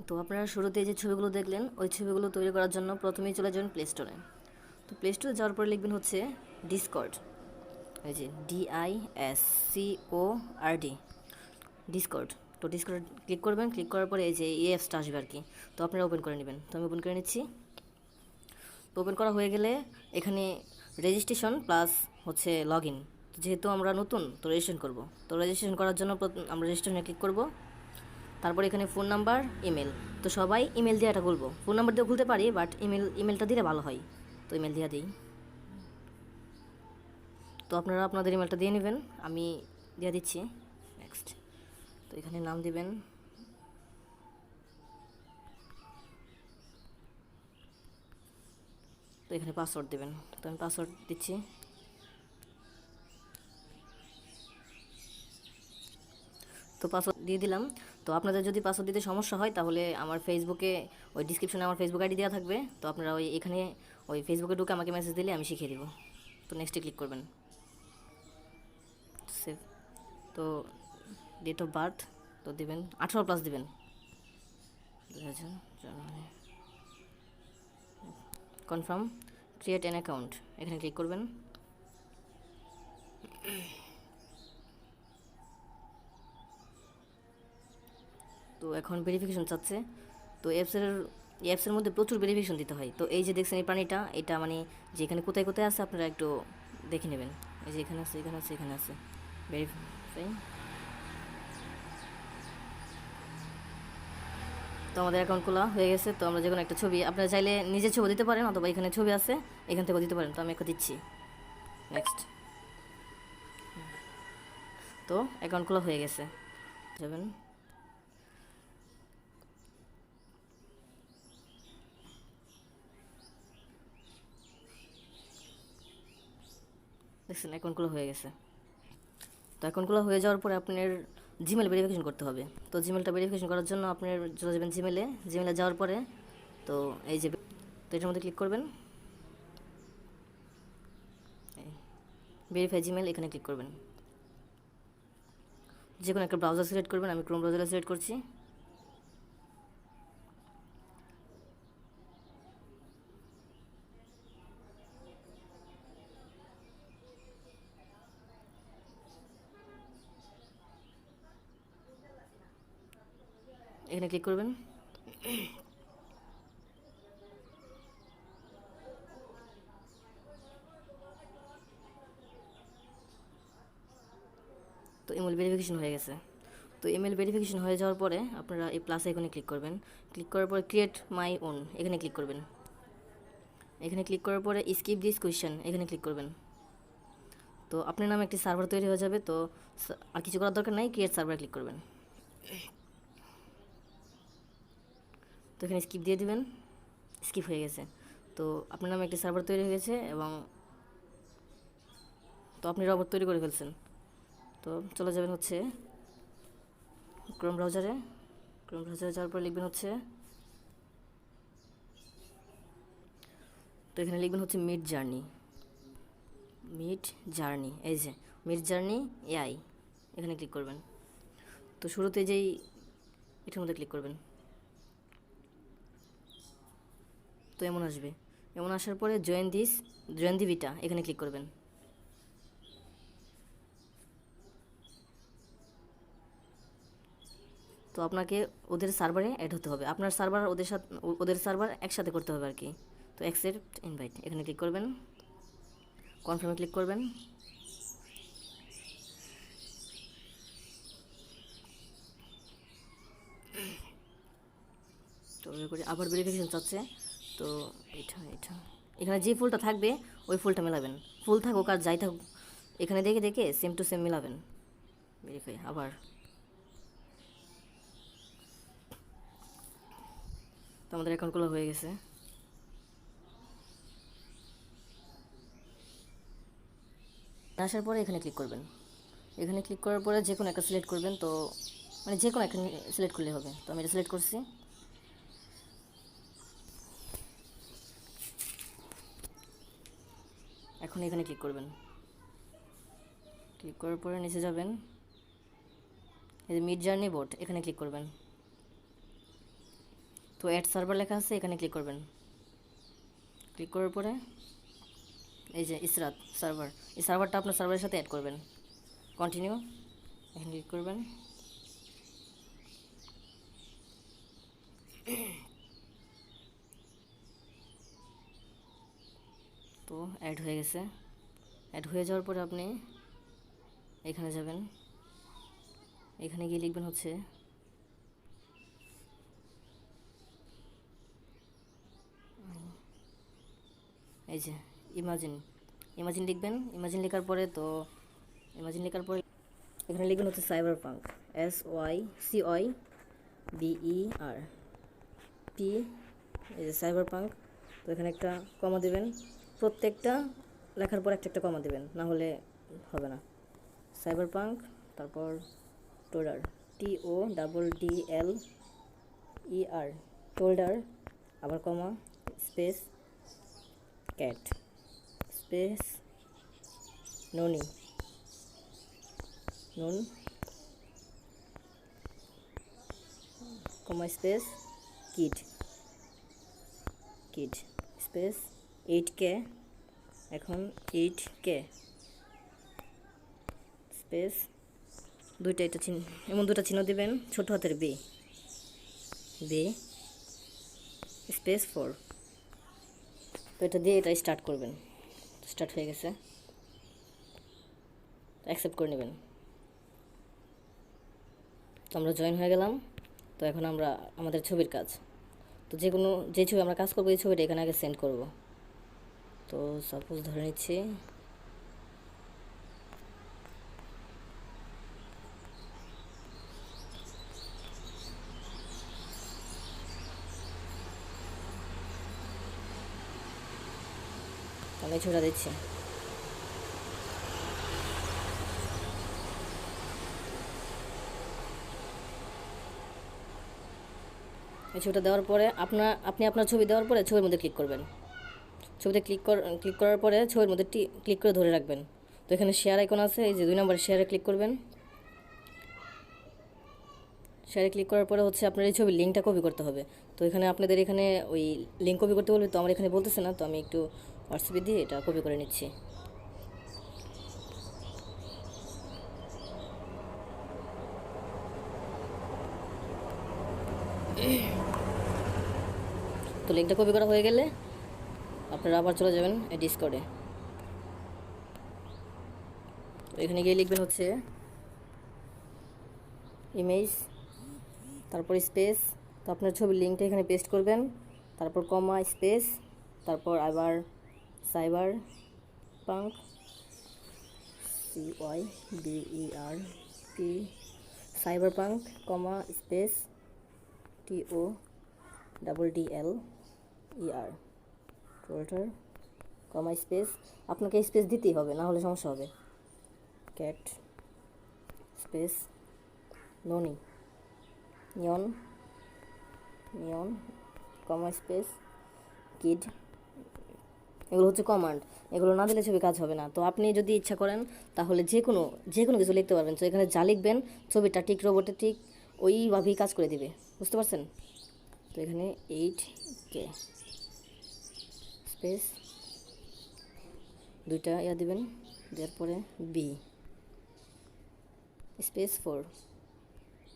তো আপনারা শুরুতে যে ছবিগুলো দেখলেন ওই ছবিগুলো তৈরি করার জন্য প্রথমেই চলে যাবেন প্লে স্টোরে। তো প্লে স্টোরে যাওয়ার পরে লিখবেন হচ্ছে ডিসকর্ড, এই যে DISCORD, ডিসকর্ড। তো ডিসকর্ড ক্লিক করবেন, ক্লিক করার পরে এই যে এই অ্যাপসটা আসবে আর কি। তো আপনারা ওপেন করে নেবেন। তো আমি ওপেন করে নিচ্ছি। তো ওপেন করা হয়ে গেলে এখানে রেজিস্ট্রেশন প্লাস হচ্ছে লগ ইন। যেহেতু আমরা নতুন তো রেজিস্ট্রেশন করব। তো রেজিস্ট্রেশন করার জন্য আমরা রেজিস্ট্রেশনে ক্লিক করব। তারপর এখানে ফোন নাম্বার, ইমেল। তো সবাই ইমেল দিয়ে এটা খুলবো, ফোন নাম্বার দিয়ে খুলতে পারি, বাট ইমেলটা দিলে ভালো হয়। তো ইমেল দিয়ে দিই। তো আপনারা আপনাদের ইমেলটা দিয়ে নেবেন, আমি দিয়ে দিচ্ছি। নেক্সট। তো এখানে নাম দিবেন, তো এখানে পাসওয়ার্ড দেবেন। তো আমি পাসওয়ার্ড দিচ্ছি। তো পাসওয়ার্ড দিয়ে দিলাম। তো আপনাদের যদি পাসওয়ার্ড দিতে সমস্যা হয় তাহলে আমার ফেসবুকে ওই ডিসক্রিপশনে আমার ফেসবুক আইডি দেওয়া থাকবে। তো আপনারা ওই এখানে ওই ফেসবুকে ঢুকে আমাকে মেসেজ দিলে আমি শিখিয়ে দিব। তো নেক্সটে ক্লিক করবেন, সেভ। তো ডেট অফ বার্থ তো দেবেন 18+ দিবেন, 2000 জানুয়ারি। কনফার্ম, ক্রিয়েট অ্যান অ্যাকাউন্ট, এখানে ক্লিক করবেন। তো এখন ভেরিফিকেশন চাচ্ছে। তো অ্যাপসের মধ্যে প্রচুর ভেরিফিকেশন দিতে হয়। তো এই যে দেখছেন এই প্রাণীটা, এটা মানে যে এখানে কোথায় কোথায় আছে আপনারা একটু দেখে নেবেন। এই যে এখানে আছে, এখানে আছে, এখানে আছে, ভেরিফাই। তো আমাদের অ্যাকাউন্ট খোলা হয়ে গেছে। তো আমরা যে কোনো একটা ছবি, আপনারা চাইলে নিজের ছবি দিতে পারেন অথবা এখানে ছবি আছে এখান থেকেও দিতে পারেন। তো আমি একটা দিচ্ছি। নেক্সট। তো অ্যাকাউন্ট খোলা হয়ে গেছে। যাবেন, দেখছেন অ্যাকাউন্টগুলো হয়ে গেছে। তো অ্যাকাউন্টগুলো হয়ে যাওয়ার পরে আপনার জিমেল ভেরিফিকেশন করতে হবে। তো জিমেলটা ভেরিফিকেশন করার জন্য আপনার চলে যাবেন জিমেলে যাওয়ার পরে তো এই যে, তো এটার মধ্যে ক্লিক করবেন, ভেরিফাই জিমেল, এখানে ক্লিক করবেন। যে কোনো একটা ব্রাউজার সিলেক্ট করবেন, আমি ক্রোম ব্রাউজারে সিলেক্ট করছি। এখানে ক্লিক করবেন। তো ইমেল ভেরিফিকেশন হয়ে গেছে। তো ইমেল ভেরিফিকেশন হয়ে যাওয়ার পরে আপনারা এই প্লাস আইকনে ক্লিক করবেন। ক্লিক করার পরে ক্রিয়েট মাই ওন, এখানে ক্লিক করবেন। এখানে ক্লিক করার পরে স্কিপ দিস কোয়েশ্চেন, এখানে ক্লিক করবেন। তো আপনার নামে একটি সার্ভার তৈরি হয়ে যাবে। তো আর কিছু করার দরকার নাই, ক্রিয়েট সার্ভার ক্লিক করবেন। তো এখানে স্কিপ দিয়ে দিবেন, স্কিপ হয়ে গেছে। তো আপনার নামে একটি সার্ভার তৈরি হয়ে গেছে এবং তো আপনি রবট তৈরি করে ফেলছেন। তো চলে যাবেন হচ্ছে ক্রোম ব্রাউজারে। ক্রোম ব্রাউজারে যাওয়ার পর লিখবেন হচ্ছে, তো এখানে লিখবেন হচ্ছে মিড জার্নি, এই যে মিড জার্নি এআই, এখানে ক্লিক করবেন। তো শুরুতে যেই এটার মধ্যে ক্লিক করবেন। তো এমন আসবে, এমন আসার পরে জয়েন দি বিটা, এখানে ক্লিক করবেন। তো আপনাকে ওদের সার্ভারে অ্যাড হতে হবে, আপনার সার্ভার ওদের সার্ভার একসাথে করতে হবে আর কি। তো অ্যাকসেপ্ট ইনভাইট, এখানে ক্লিক করবেন, কনফার্মে ক্লিক করবেন। তো করে আবার ভেরিফিকেশন চাচ্ছে। তো এটা এখানে যে ফুলটা থাকবে ওই ফুলটা মেলাবেন, ফুল থাকুক আর যাই থাকুক এখানে দেখে দেখে সেম টু সেম মেলাবেন। ভেরিফাই আবার। তো আমাদের অ্যাকাউন্টগুলো হয়ে গেছে। আসার পরে এখানে ক্লিক করবেন। এখানে ক্লিক করার পরে যে কোনো একটা সিলেক্ট করবেন। তো মানে যে কোনো একটা সিলেক্ট করলে হবে। তো আমি এটা সিলেক্ট করছি। এখন এখানে ক্লিক করবেন। ক্লিক করার পরে নিচে যাবেন, এই যে মিড জার্নি বোর্ড, এখানে ক্লিক করবেন। তো অ্যাড সার্ভার লেখা আছে, এখানে ক্লিক করবেন। ক্লিক করার পরে এই যে ইসরাত সার্ভার, এই সার্ভারটা আপনার সার্ভারের সাথে অ্যাড করবেন। কন্টিনিউ, এখানে ক্লিক করবেন। তো অ্যাড হয়ে গেছে। অ্যাড হয়ে যাওয়ার পরে আপনি এখানে যাবেন, এখানে গিয়ে লিখবেন হচ্ছে এই যে ইমাজিন লিখবেন। ইমাজিন লেখার পরে এখানে লিখবেন হচ্ছে সাইবার পাঙ্ক, SYCOYBER পি, এই যে সাইবার পাঙ্ক। তো এখানে একটা কমা দেবেন, প্রত্যেকটা লেখার পর একটা কমা দেবেন, না হলে হবে না। সাইবার পাঙ্ক, তারপর টোডার, TODDLER, টোল্ডার, আবার কমা, স্পেস ক্যাট, স্পেস নুন, কমা স্পেস কিড, স্পেস 8K, এখন 8K স্পেস এটা চিহ্ন, এমন দুটা চিহ্ন দেবেন, ছোট হাতের বি স্পেস 4। তো এটা দিয়ে এটা স্টার্ট করবেন। স্টার্ট হয়ে গেছে, অ্যাকসেপ্ট করে নেবেন। তো আমরা জয়েন হয়ে গেলাম। তো এখন আমরা আমাদের ছবির কাজ, তো যে ছবি আমরা কাজ করবো এই ছবিটা এখানে আগে সেন্ড করব। তো সাপোজ ধরে নিচ্ছি আমি ছবিটা দিচ্ছি। এই ছবিটা দেওয়ার পরে আপনি আপনার ছবি দেওয়ার পরে ছবির মধ্যে ক্লিক করবেন। ছবিতে ক্লিক করার পরে ছবির মধ্যে ক্লিক করে ধরে রাখবেন। তো এখানে শেয়ার আইকন আছে, এই যে 2 নম্বরে শেয়ারে ক্লিক করবেন। শেয়ারে ক্লিক করার পরে হচ্ছে আপনার এই ছবির লিঙ্কটা কপি করতে হবে। তো এখানে আপনাদের এখানে ওই লিঙ্ক কপি করতে বলবে, তো আমার এখানে বলতেছে না, তো আমি একটু হোয়াটসঅ্যাপে দিয়ে এটা কপি করে নিচ্ছি। তো লিঙ্কটা কপি করা হয়ে গেলে আপনারা আবার চলে যাবেন এই ডিসকর্ডে। তো এখানে গিয়ে লিখবেন হচ্ছে ইমেজ, তারপর স্পেস, তো আপনার ছবির লিঙ্কটা এখানে পেস্ট করবেন, তারপর কমা স্পেস, তারপর আবার cyber punk, CYBERP, cyber punk, comma space TODDLER, toddler, comma space, আপনাকে স্পেস দিতেই হবে, না হলে সমস্যা হবে, cat, space neon, comma space kid. এগুলো হচ্ছে কমান্ড, এগুলো না দিলে ছবি কাজ হবে না। তো আপনি যদি ইচ্ছা করেন তাহলে যে কোনো কিছু লিখতে পারবেন। তো এখানে যা লিখবেন ছবিটা ঠিক রোবটে ঠিক ওইভাবেই কাজ করে দিবে, বুঝতে পারছেন? তো এখানে 8K স্পেস 2টা দিবেন, দেওয়ার পরে বি স্পেস 4।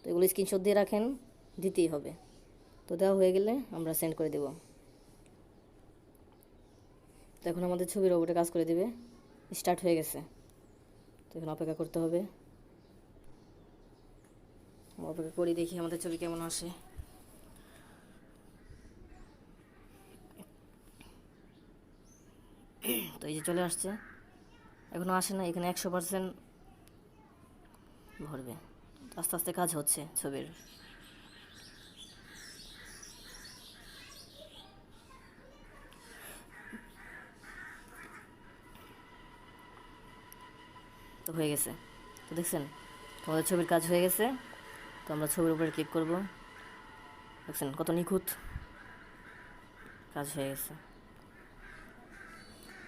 তো এগুলো স্ক্রিনশট দিয়ে রাখেন, দিতেই হবে। তো দেওয়া হয়ে গেলে আমরা সেন্ড করে দেব। তো এখন আমাদের ছবি রোবটে কাজ করে দেবে, স্টার্ট হয়ে গেছে। তো এখন অপেক্ষা করতে হবে, অপেক্ষা করি, দেখি আমাদের ছবি কেমন আসে। তো এই যে চলে আসছে, এখনও আসে না, এখানে 100% ভরবে। আস্তে আস্তে কাজ হচ্ছে ছবির। তো হয়ে গেছে, তো দেখছেন আমাদের ছবির কাজ হয়ে গেছে। তো আমরা ছবির উপরে ক্লিক করব, দেখছেন কত নিখুঁত কাজ হয়ে গেছে।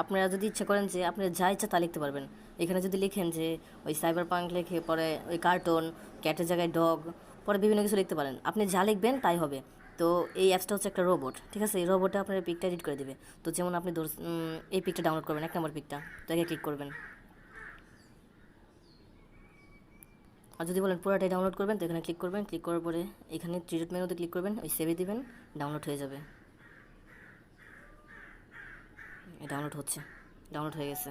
আপনারা যদি ইচ্ছা করেন যে আপনারা যা ইচ্ছা তা লিখতে পারবেন। এখানে যদি লিখেন যে ওই সাইবার পাঙ্ক লিখে পরে ওই কার্টুন, ক্যাটের জায়গায় ডগ, পরে বিভিন্ন কিছু লিখতে পারেন। আপনি যা লিখবেন তাই হবে। তো এই অ্যাপসটা হচ্ছে একটা রোবট, ঠিক আছে? এই রোবটটা আপনার পিকটা এডিট করে দেবে। তো যেমন আপনি এই পিকটা ডাউনলোড করবেন, 1 নম্বর পিকটা, তো একে ক্লিক করবেন। আর যদি বলেন পুরোটাই ডাউনলোড করবেন, তো এখানে ক্লিক করবেন। ক্লিক করার পরে এখানে থ্রি ডট মেনুতে ক্লিক করবেন, ওই সেভে দিবেন, ডাউনলোড হয়ে যাবে। ডাউনলোড হচ্ছে, ডাউনলোড হয়ে গেছে।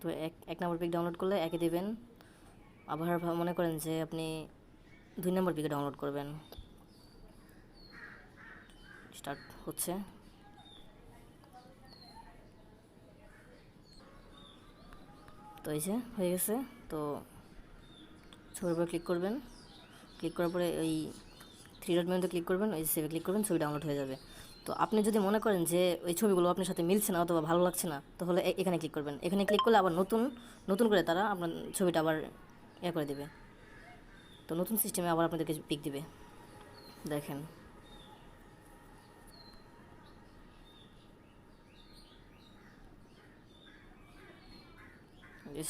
তো এক নম্বর পিক ডাউনলোড করলে একে দেবেন। আবার মনে করেন যে আপনি 2 নম্বর পিকে ডাউনলোড করবেন। স্টার্ট হচ্ছে। তো এই যে হয়ে গেছে। তো ছবির উপরে ক্লিক করবেন। ক্লিক করার পরে ওই থ্রি ডট মেনুতে ক্লিক করবেন, ওই সেভে ক্লিক করবেন, ছবি ডাউনলোড হয়ে যাবে। তো আপনি যদি মনে করেন যে ওই ছবিগুলো আপনার সাথে মিলছে না অথবা ভালো লাগছে না, তাহলে এখানে ক্লিক করবেন। এখানে ক্লিক করলে আবার নতুন নতুন করে তারা আপনার ছবিটা আবার করে দেবে। তো নতুন সিস্টেমে আবার আপনাদেরকে পিক দিবে। দেখেন,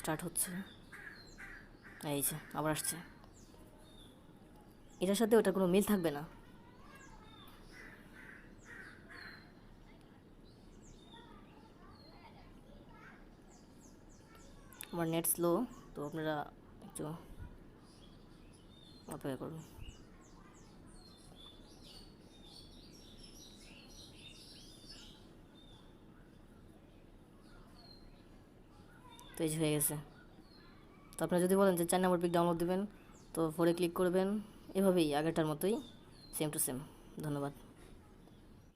স্টার্ট হচ্ছে। এই যে আবার আসছে। এটার সাথে ওটার কোনো মিল থাকবে না। আমার নেট স্লো, তো আপনারা একটু অপেক্ষা করুন। তো এই যে হয়ে গেছে। তো আপনারা যদি বলেন যে 4 নম্বর পিক ডাউনলোড দেবেন, তো 4-এ ক্লিক করবেন। এভাবেই আগেরটার মতোই, সেম টু সেম। ধন্যবাদ।